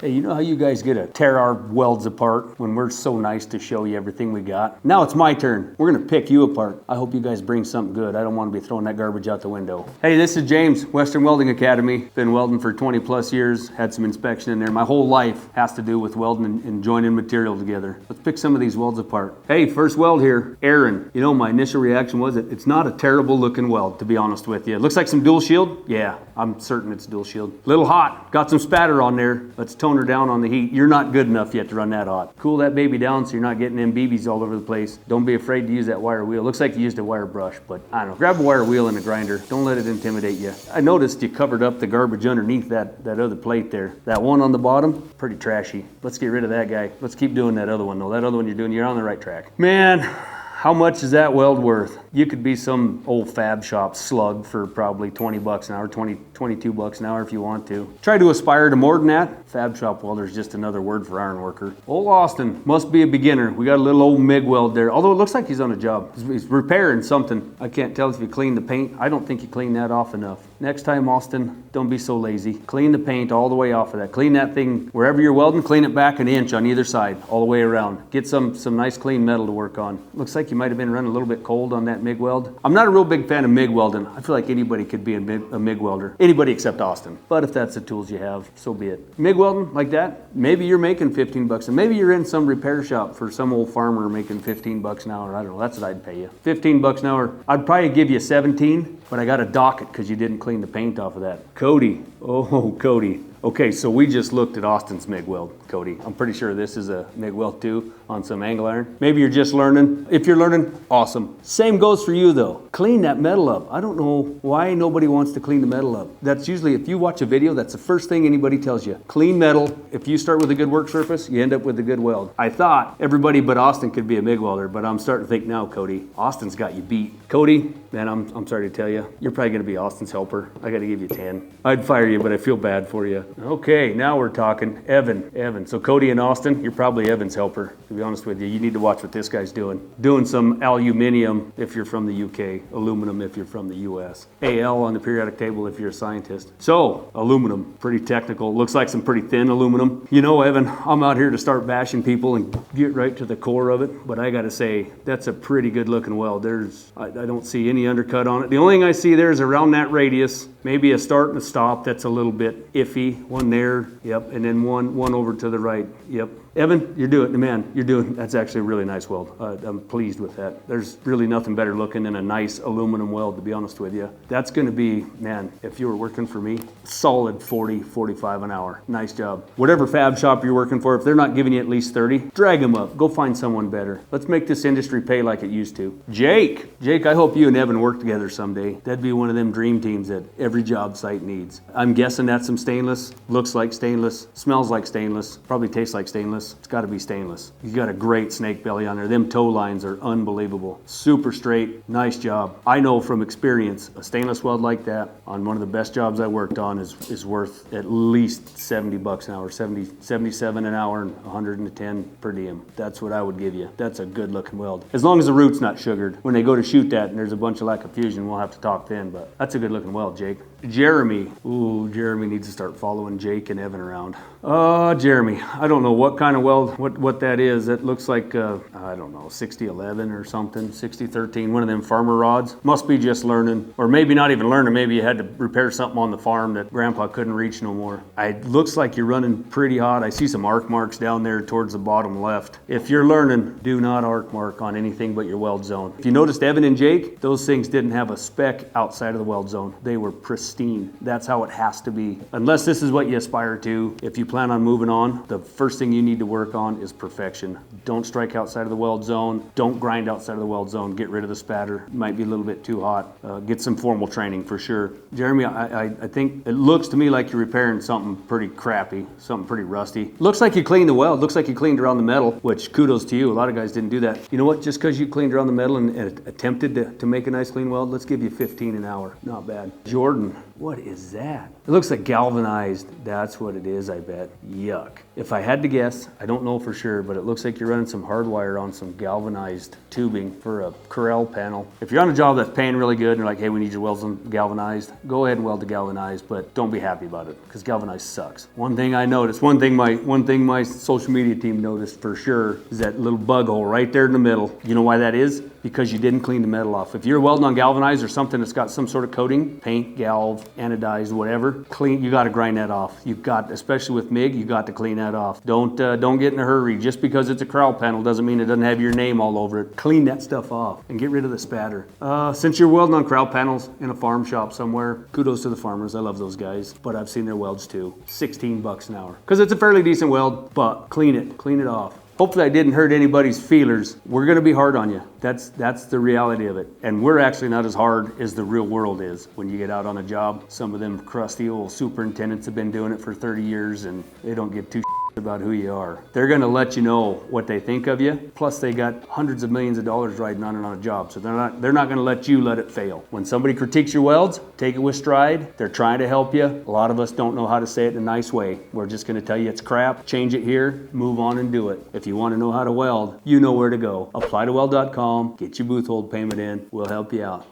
Hey, you know how you guys get to tear our welds apart when we're so nice to show you everything we got? Now it's my turn. We're gonna pick you apart. I hope you guys bring something good. I don't want to be throwing that garbage out the window. Hey, this is James, Western Welding Academy. Been welding for 20 plus years, had some inspection in there. My whole life has to do with welding and joining material together. Let's pick some of these welds apart. Hey, first weld here, Aaron. You know, my initial reaction was it's not a terrible looking weld, to be honest with you. It looks like some dual shield. Yeah, I'm certain it's dual shield. Little hot, got some spatter on there. Let's tone her down on the heat. You're not good enough yet to run that hot. Cool that baby down so you're not getting them BBs all over the place. Don't be afraid to use that wire wheel. Looks like you used a wire brush, but I don't know. Grab a wire wheel and a grinder. Don't let it intimidate you. I noticed you covered up the garbage underneath that other plate there. That one on the bottom, pretty trashy. Let's get rid of that guy. Let's keep doing that other one though. That other one you're on the right track. Man, how much is that weld worth? You could be some old fab shop slug for probably 20 bucks an hour, 22 bucks an hour if you want to. Try to aspire to more than that. Fab shop welder is just another word for iron worker. Old Austin must be a beginner. We got a little old MIG weld there, although it looks like he's on a job. He's repairing something. I can't tell if you clean the paint. I don't think you clean that off enough. Next time, Austin, don't be so lazy. Clean the paint all the way off of that. Clean that thing wherever you're welding, clean it back an inch on either side, all the way around. Get some nice clean metal to work on. Looks like you might have been running a little bit cold on that MIG weld. I'm not a real big fan of MIG welding. I feel like anybody could be a MIG welder. Anybody except Austin. But if that's the tools you have, so be it. MIG welding like that, maybe you're making 15 bucks and maybe you're in some repair shop for some old farmer making 15 bucks an hour. I don't know, that's what I'd pay you. 15 bucks an hour. I'd probably give you 17, but I got to dock it because you didn't clean the paint off of that. Cody, oh Cody. Okay, so we just looked at Austin's MIG weld, Cody. I'm pretty sure this is a MIG weld too on some angle iron. Maybe you're just learning. If you're learning, awesome. Same goes for you though. Clean that metal up. I don't know why nobody wants to clean the metal up. That's usually, if you watch a video, that's the first thing anybody tells you. Clean metal. If you start with a good work surface, you end up with a good weld. I thought everybody but Austin could be a MIG welder, but I'm starting to think now, Cody, Austin's got you beat. Cody, man, I'm sorry to tell you, you're probably gonna be Austin's helper. I gotta give you 10. I'd fire you, but I feel bad for you. Okay, now we're talking. Evan. So Cody and Austin, you're probably Evan's helper. To be honest with you, you need to watch what this guy's doing. Doing some aluminum if you're from the UK, aluminum if you're from the US. AL on the periodic table if you're a scientist. So, aluminum, pretty technical. Looks like some pretty thin aluminum. You know, Evan, I'm out here to start bashing people and get right to the core of it, but I gotta say, that's a pretty good looking weld. I don't see any undercut on it. The only thing I see there is around that radius, maybe a start and a stop that's a little bit iffy. One there, yep, and then one over to the right, yep. Evan, you're doing, man, that's actually a really nice weld. I'm pleased with that. There's really nothing better looking than a nice aluminum weld, to be honest with you. That's gonna be, man, if you were working for me, solid 40, 45 an hour. Nice job. Whatever fab shop you're working for, if they're not giving you at least 30, drag them up. Go find someone better. Let's make this industry pay like it used to. Jake, I hope you and Evan work together someday. That'd be one of them dream teams that every job site needs. I'm guessing that's some stainless, looks like stainless, smells like stainless, probably tastes like stainless. It's got to be stainless. You got a great snake belly on there. Them toe lines are unbelievable. Super straight, nice job. I know from experience, a stainless weld like that on one of the best jobs I worked on is worth at least 70 bucks an hour, 77 an hour and 110 per diem. That's what I would give you. That's a good looking weld. As long as the root's not sugared. When they go to shoot that and there's a bunch of lack of fusion, we'll have to talk then, but that's a good looking weld, Jake. Jeremy. Ooh, Jeremy needs to start following Jake and Evan around. Jeremy, I don't know what kind of weld, what that is. It looks like, I don't know, 6011 or something, 6013, one of them farmer rods. Must be just learning, or maybe not even learning. Maybe you had to repair something on the farm that Grandpa couldn't reach no more. It looks like you're running pretty hot. I see some arc marks down there towards the bottom left. If you're learning, do not arc mark on anything but your weld zone. If you noticed Evan and Jake, those things didn't have a speck outside of the weld zone. They were pristine. That's how it has to be. Unless this is what you aspire to, if you plan on moving on, the first thing you need to work on is perfection. Don't strike outside of the weld zone. Don't grind outside of the weld zone. Get rid of the spatter. Might be a little bit too hot. Get some formal training for sure. Jeremy, I think it looks to me like you're repairing something pretty crappy, something pretty rusty. Looks like you cleaned the weld. Looks like you cleaned around the metal, which kudos to you. A lot of guys didn't do that. You know what? Just because you cleaned around the metal and attempted to make a nice clean weld, let's give you 15 an hour. Not bad. Jordan, what is that? It looks like galvanized. That's what it is, I bet. that. Yuck. If I had to guess, I don't know for sure, but it looks like you're running some hard wire on some galvanized tubing for a corral panel. If you're on a job that's paying really good and you're like, hey, we need your welds galvanized, go ahead and weld the galvanized, but don't be happy about it because galvanized sucks. One thing I noticed, one thing my social media team noticed for sure is that little bug hole right there in the middle. You know why that is? Because you didn't clean the metal off. If you're welding on galvanized or something that's got some sort of coating, paint, galv, anodized, whatever, you got to grind that off. You've got, especially with MIG, you got to clean that off. Don't get in a hurry. Just because it's a corral panel doesn't mean it doesn't have your name all over it. Clean that stuff off and get rid of the spatter. Since you're welding on corral panels in a farm shop somewhere, kudos to the farmers. I love those guys, but I've seen their welds too. $16 an hour because it's a fairly decent weld, but clean it off. Hopefully I didn't hurt anybody's feelers. We're gonna be hard on you. That's the reality of it. And we're actually not as hard as the real world is when you get out on a job. Some of them crusty old superintendents have been doing it for 30 years and they don't give two about who you are. They're gonna let you know what they think of you. Plus they got hundreds of millions of dollars riding on it on a job. So they're not gonna let you let it fail. When somebody critiques your welds, take it with stride. They're trying to help you. A lot of us don't know how to say it in a nice way. We're just gonna tell you it's crap, change it here, move on and do it. If you wanna know how to weld, you know where to go. ApplyToWeld.com, get your booth hold payment in, we'll help you out.